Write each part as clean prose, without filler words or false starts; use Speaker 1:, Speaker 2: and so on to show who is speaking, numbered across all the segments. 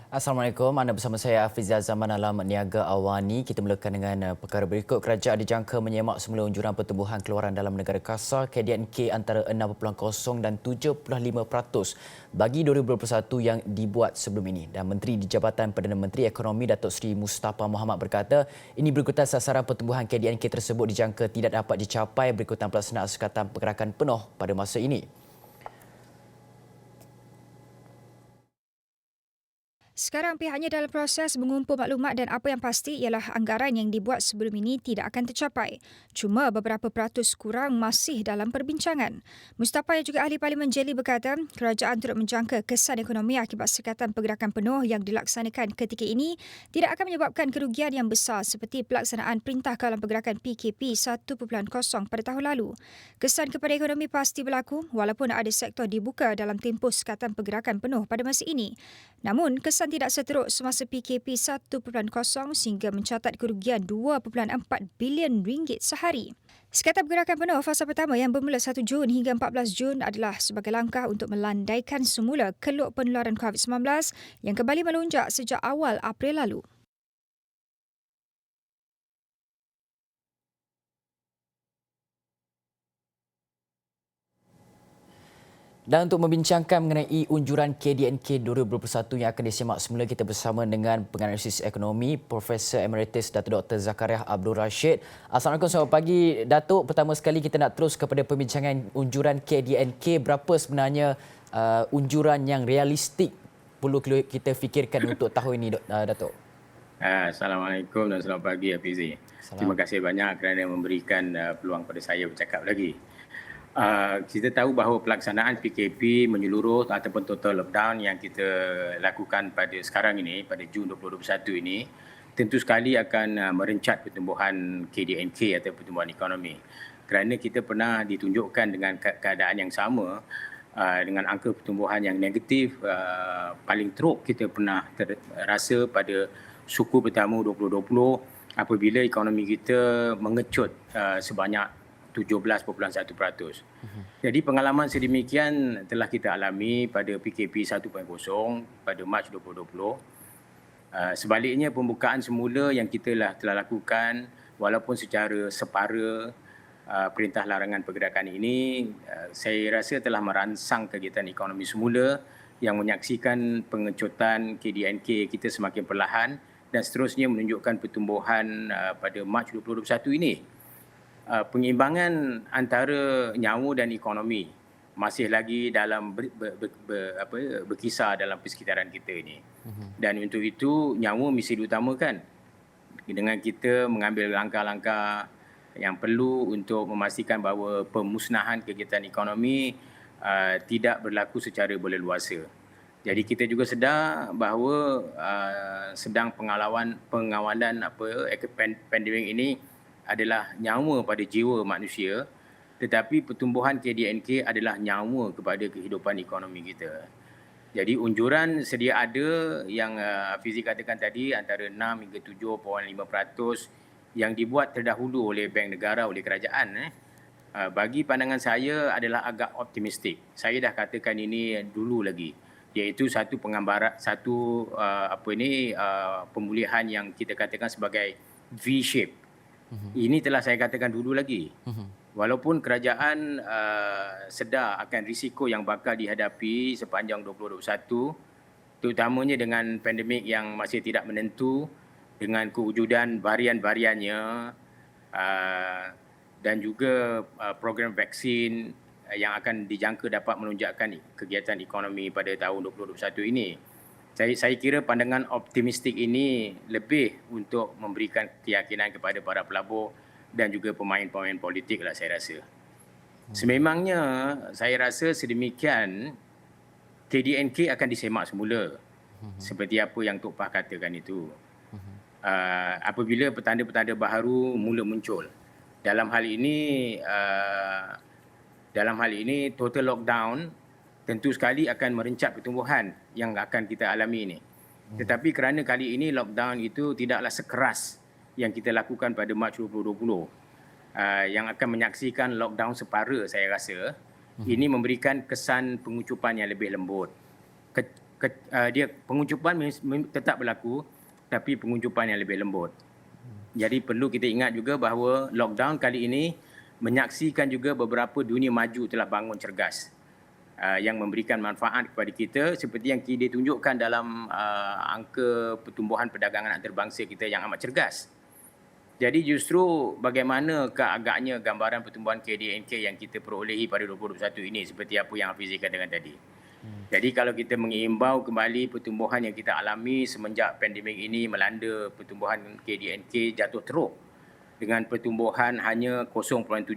Speaker 1: Assalamualaikum, anda bersama saya Afizal Zaman dalam Niaga Awani. Kita mulakan dengan perkara berikut. Kerajaan dijangka menyemak semula unjuran pertumbuhan keluaran dalam negara kasar KDNK antara 6.0 dan 75% bagi 2021 yang dibuat sebelum ini. Dan Menteri di Jabatan Perdana Menteri Ekonomi Datuk Seri Mustafa Mohamed berkata, ini berikutan sasaran pertumbuhan KDNK tersebut dijangka tidak dapat dicapai berikutan pelaksanaan Sekatan Pergerakan Penuh pada masa ini.
Speaker 2: Sekarang pihaknya dalam proses mengumpul maklumat dan apa yang pasti ialah anggaran yang dibuat sebelum ini tidak akan tercapai. Cuma beberapa peratus kurang masih dalam perbincangan. Mustafa yang juga ahli Parlimen Jelly berkata, kerajaan turut menjangka kesan ekonomi akibat Sekatan Pergerakan Penuh yang dilaksanakan ketika ini tidak akan menyebabkan kerugian yang besar seperti pelaksanaan Perintah Kawalan Pergerakan PKP 1.0 pada tahun lalu. Kesan kepada ekonomi pasti berlaku walaupun ada sektor dibuka dalam tempoh Sekatan Pergerakan Penuh pada masa ini. Namun, kesan tidak seteruk semasa PKP 1.0 sehingga mencatat kerugian 2.4 bilion ringgit sehari. Sekatan Pergerakan Penuh fasa pertama yang bermula 1 Jun hingga 14 Jun adalah sebagai langkah untuk melandaikan semula keluk penularan COVID-19 yang kembali melonjak sejak awal April lalu.
Speaker 1: Dan untuk membincangkan mengenai unjuran KDNK 2021 yang akan disemak semula, kita bersama dengan penganalisis ekonomi Profesor Emeritus Datuk Dr. Zakariah Abdul Rashid. Assalamualaikum, selamat pagi Datuk. Pertama sekali kita nak terus kepada pembincangan unjuran KDNK. Berapa sebenarnya unjuran yang realistik perlu kita fikirkan untuk tahun ini, Datuk?
Speaker 3: Assalamualaikum dan selamat pagi Hafizi. Terima kasih banyak kerana memberikan peluang pada saya bercakap lagi. Kita tahu bahawa pelaksanaan PKP menyeluruh ataupun total lockdown yang kita lakukan pada sekarang ini, pada Jun 2021 ini, tentu sekali akan merencat pertumbuhan KDNK atau pertumbuhan ekonomi. Kerana kita pernah ditunjukkan dengan keadaan yang sama, dengan angka pertumbuhan yang negatif, paling teruk kita pernah rasa pada suku pertama 2020 apabila ekonomi kita mengecut sebanyak 17.1%. Jadi pengalaman sedemikian telah kita alami pada PKP 1.0 pada Mac 2020. Sebaliknya pembukaan semula yang kita telah lakukan walaupun secara separa perintah larangan pergerakan ini, saya rasa telah merangsang kegiatan ekonomi semula yang menyaksikan pengecutan KDNK kita semakin perlahan dan seterusnya menunjukkan pertumbuhan pada Mac 2021 ini. Penyeimbangan antara nyawa dan ekonomi masih lagi dalam berkisar dalam persekitaran kita ini. Dan untuk itu nyawa mesti diutamakan dengan kita mengambil langkah-langkah yang perlu untuk memastikan bahawa pemusnahan kegiatan ekonomi tidak berlaku secara berleluasa. Jadi kita juga sedar bahawa sedang pengawalan pandemik ini adalah nyawa pada jiwa manusia, tetapi pertumbuhan KDNK adalah nyawa kepada kehidupan ekonomi kita. Jadi unjuran sedia ada yang Fizi katakan tadi antara 6 hingga 7.5% yang dibuat terdahulu oleh Bank Negara, oleh kerajaan. Bagi pandangan saya adalah agak optimistik. Saya dah katakan ini dulu lagi, iaitu satu penggambaran, pemulihan yang kita katakan sebagai V-shape. Ini telah saya katakan dulu lagi. Walaupun kerajaan sedar akan risiko yang bakal dihadapi sepanjang 2021, terutamanya dengan pandemik yang masih tidak menentu, dengan kewujudan varian-variannya dan juga program vaksin yang akan dijangka dapat menunjukkan kegiatan ekonomi pada tahun 2021 ini. Saya kira pandangan optimistik ini lebih untuk memberikan keyakinan kepada para pelabur dan juga pemain-pemain politik lah saya rasa. Sememangnya saya rasa sedemikian KDNK akan disemak semula seperti apa yang Tok Pah katakan itu. Apabila petanda-petanda baharu mula muncul. Dalam hal ini total lockdown tentu sekali akan merencat pertumbuhan yang akan kita alami ini. Tetapi kerana kali ini lockdown itu tidaklah sekeras yang kita lakukan pada Mac 2020, yang akan menyaksikan lockdown separa, saya rasa, ini memberikan kesan pengucupan yang lebih lembut. dia penguncupan tetap berlaku, tapi penguncupan yang lebih lembut. Jadi perlu kita ingat juga bahawa lockdown kali ini menyaksikan juga beberapa dunia maju telah bangun cergas yang memberikan manfaat kepada kita seperti yang ditunjukkan dalam angka pertumbuhan perdagangan antarabangsa kita yang amat cergas. Jadi justru bagaimana agaknya gambaran pertumbuhan KDNK yang kita perolehi pada 2021 ini seperti apa yang Hafizi katakan tadi. Jadi kalau kita mengimbau kembali pertumbuhan yang kita alami semenjak pandemik ini melanda pertumbuhan KDNK jatuh teruk dengan pertumbuhan hanya 0.7%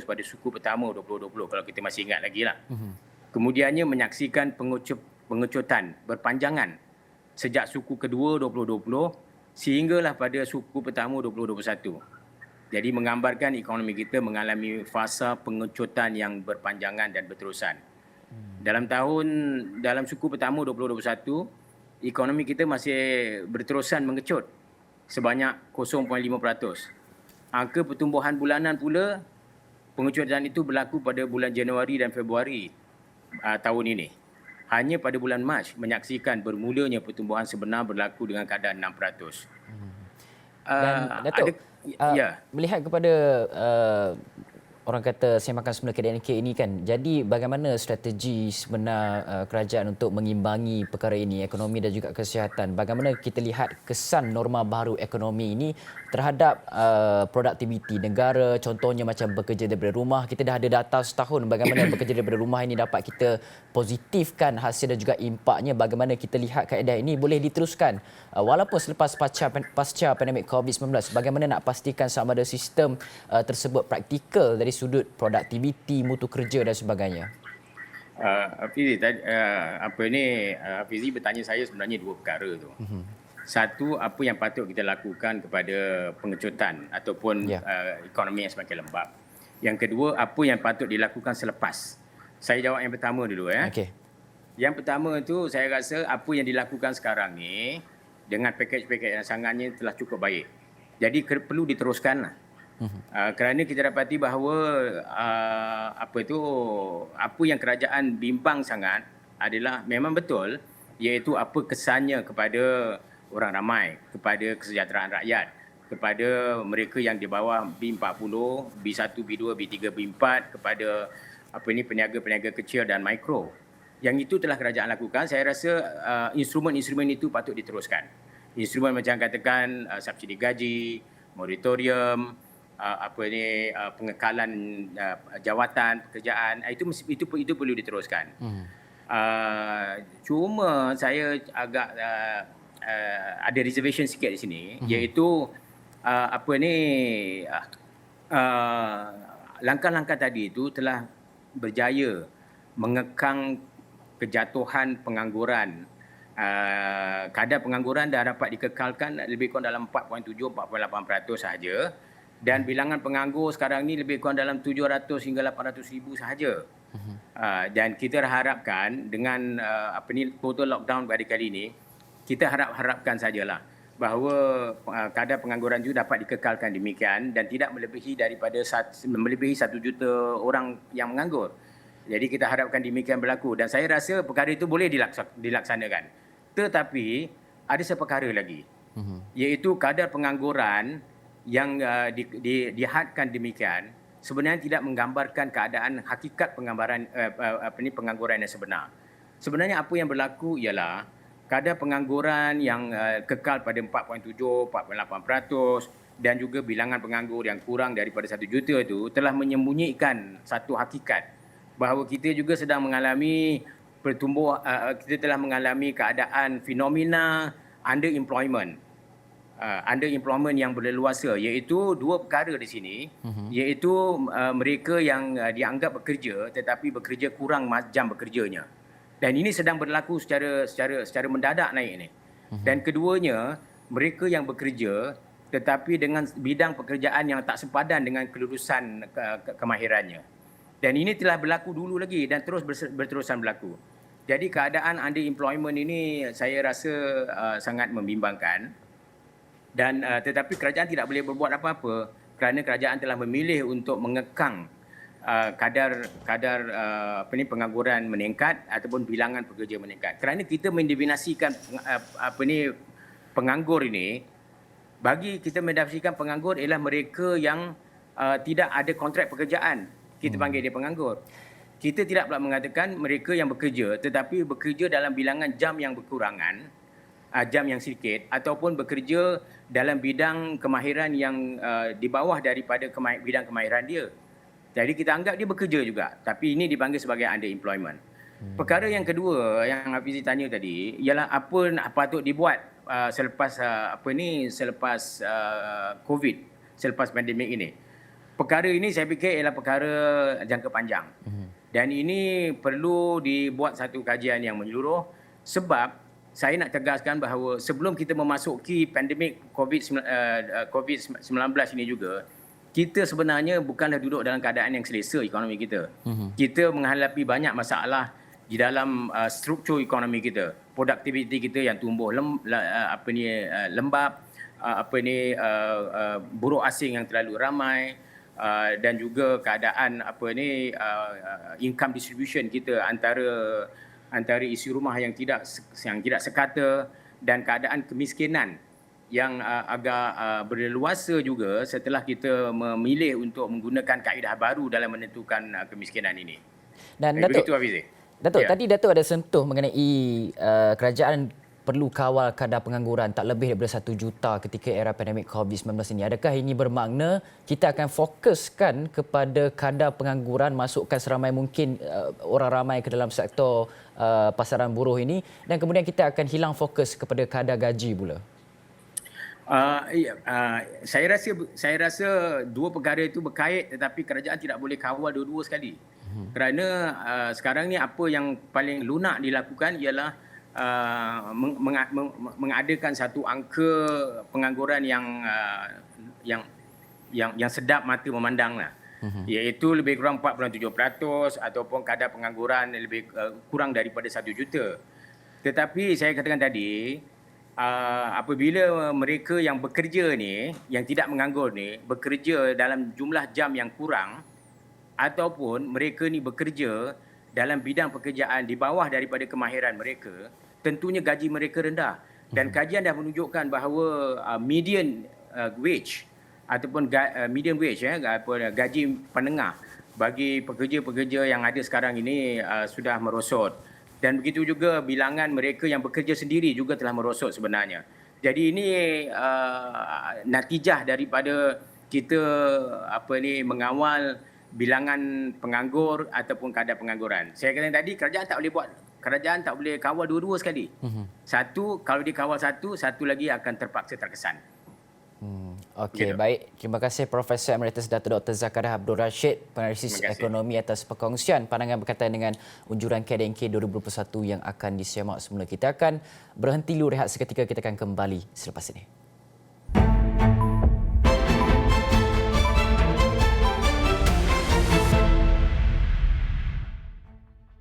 Speaker 3: pada suku pertama 2020 kalau kita masih ingat lagi lah. Kemudiannya menyaksikan pengecutan berpanjangan sejak suku kedua 2020 sehinggalah pada suku pertama 2021. Jadi menggambarkan ekonomi kita mengalami fasa pengecutan yang berpanjangan dan berterusan. Dalam suku pertama 2021, ekonomi kita masih berterusan mengecut sebanyak 0.5%. Angka pertumbuhan bulanan pula, pengecutan itu berlaku pada bulan Januari dan Februari tahun ini. Hanya pada bulan Mac menyaksikan bermulanya pertumbuhan sebenar berlaku dengan kadar 6%.
Speaker 1: Dan Datuk, melihat kepada orang kata semakan semula KDNK ini kan, jadi bagaimana strategi sebenar kerajaan untuk mengimbangi perkara ini, ekonomi dan juga kesihatan? Bagaimana kita lihat kesan norma baru ekonomi ini terhadap produktiviti negara, contohnya macam bekerja daripada rumah. Kita dah ada data setahun bagaimana bekerja daripada rumah ini dapat kita positifkan hasil dan juga impaknya. Bagaimana kita lihat kaedah ini boleh diteruskan walaupun selepas pasca pandemik COVID-19. Bagaimana nak pastikan sama ada sistem tersebut praktikal dari sudut produktiviti, mutu kerja dan sebagainya?
Speaker 3: Hafizi, Hafizi bertanya saya sebenarnya dua perkara tu. Satu, apa yang patut kita lakukan kepada pengecutan ataupun ekonomi yang semakin lembab. Yang kedua, apa yang patut dilakukan selepas. Saya jawab yang pertama dulu.
Speaker 1: Okey.
Speaker 3: Yang pertama tu saya rasa apa yang dilakukan sekarang ni dengan pakej-pakej yang sangatnya telah cukup baik. Jadi perlu diteruskan. Kerana kita dapati bahawa apa yang kerajaan bimbang sangat adalah memang betul, iaitu apa kesannya kepada orang ramai, kepada kesejahteraan rakyat, kepada mereka yang di bawah B40, B1, B2, B3, B4, kepada peniaga-peniaga kecil dan mikro. Yang itu telah kerajaan lakukan. Saya rasa instrumen-instrumen itu patut diteruskan. Instrumen macam katakan subsidi gaji, moratorium, pengekalan jawatan pekerjaan, itu perlu diteruskan. Cuma saya agak ada reservation sikit di sini, iaitu langkah-langkah tadi itu telah berjaya mengekang kejatuhan pengangguran. Kadar pengangguran dah dapat dikekalkan lebih kurang dalam 4.7-4.8% sahaja, dan bilangan penganggur sekarang ni lebih kurang dalam 700 hingga 800 ribu sahaja. Dan kita harapkan dengan total lockdown pada kali ini, kita harapkan sajalah bahawa kadar pengangguran itu dapat dikekalkan demikian dan tidak melebihi 1 juta orang yang menganggur. Jadi kita harapkan demikian berlaku, dan saya rasa perkara itu boleh dilaksanakan. Tetapi ada seperkara lagi, iaitu kadar pengangguran yang dihadkan demikian sebenarnya tidak menggambarkan keadaan hakikat pengangguran yang sebenar. Sebenarnya apa yang berlaku ialah kadar pengangguran yang kekal pada 4.7, 4.8% dan juga bilangan penganggur yang kurang daripada 1 juta itu telah menyembunyikan satu hakikat bahawa kita juga sedang mengalami kita telah mengalami keadaan fenomena underemployment yang berleluasa, iaitu dua perkara di sini, iaitu mereka yang dianggap bekerja tetapi bekerja kurang jam bekerjanya. Dan ini sedang berlaku secara mendadak naik ini. Dan keduanya, mereka yang bekerja tetapi dengan bidang pekerjaan yang tak sepadan dengan kelulusan kemahirannya. Dan ini telah berlaku dulu lagi dan terus berterusan berlaku. Jadi keadaan underemployment ini saya rasa sangat membimbangkan. Dan tetapi kerajaan tidak boleh berbuat apa-apa kerana kerajaan telah memilih untuk mengekang kadar pengangguran meningkat ataupun bilangan pekerja meningkat. Kerana kita mendefinisikan penganggur ini, bagi kita mendefinisikan penganggur ialah mereka yang tidak ada kontrak pekerjaan. Kita panggil dia penganggur. Kita tidak pula mengatakan mereka yang bekerja tetapi bekerja dalam bilangan jam yang berkurangan, jam yang sedikit, ataupun bekerja dalam bidang kemahiran yang di bawah daripada bidang kemahiran dia. Jadi kita anggap dia bekerja juga, tapi ini dipanggil sebagai underemployment. Perkara yang kedua yang Hafizi tanya tadi ialah apa patut dibuat selepas COVID, selepas pandemik ini. Perkara ini saya fikir ialah perkara jangka panjang. Dan ini perlu dibuat satu kajian yang menyeluruh, sebab saya nak tegaskan bahawa sebelum kita memasuki pandemik COVID-19 ini juga, kita sebenarnya bukanlah duduk dalam keadaan yang selesa ekonomi kita. Kita menghadapi banyak masalah di dalam struktur ekonomi kita. Produktiviti kita yang tumbuh lembab, buruh asing yang terlalu ramai, dan juga keadaan income distribution kita antara isi rumah yang tidak sekata, dan keadaan kemiskinan yang agak berleluasa juga setelah kita memilih untuk menggunakan kaedah baru dalam menentukan kemiskinan ini.
Speaker 1: Dan
Speaker 3: begitu, Hafizi.
Speaker 1: Datuk, tadi Datuk ada sentuh mengenai kerajaan perlu kawal kadar pengangguran tak lebih daripada 1 juta ketika era pandemik COVID-19 ini. Adakah ini bermakna kita akan fokuskan kepada kadar pengangguran, masukkan seramai mungkin orang ramai ke dalam sektor pasaran buruh ini, dan kemudian kita akan hilang fokus kepada kadar gaji pula?
Speaker 3: Saya rasa dua perkara itu berkait, tetapi kerajaan tidak boleh kawal dua-dua sekali. Kerana sekarang ni apa yang paling lunak dilakukan ialah mengadakan satu angka pengangguran yang sedap mata memandanglah. Iaitu lebih kurang 4.7% ataupun kadar pengangguran lebih kurang daripada 1 juta. Tetapi saya katakan tadi, apabila mereka yang bekerja ni, yang tidak menganggur ni, bekerja dalam jumlah jam yang kurang, ataupun mereka ni bekerja dalam bidang pekerjaan di bawah daripada kemahiran mereka, tentunya gaji mereka rendah. Dan kajian dah menunjukkan bahawa median wage ataupun median wage, gaji penengah bagi pekerja-pekerja yang ada sekarang ini sudah merosot. Dan begitu juga bilangan mereka yang bekerja sendiri juga telah merosot sebenarnya. Jadi ini natijah daripada kita mengawal bilangan penganggur ataupun kadar pengangguran. Saya kata tadi, kerajaan tak boleh kawal dua-dua sekali. Satu, kalau dikawal satu lagi akan terpaksa terkesan.
Speaker 1: Okey, baik. Terima kasih Profesor Emeritus Datuk Dr. Zakaria Abdul Rashid, penganalisis ekonomi, atas perkongsian pandangan berkaitan dengan unjuran KDNK 2021 yang akan disiamak semula. Kita akan berhenti dulu rehat seketika, kita akan kembali selepas ini.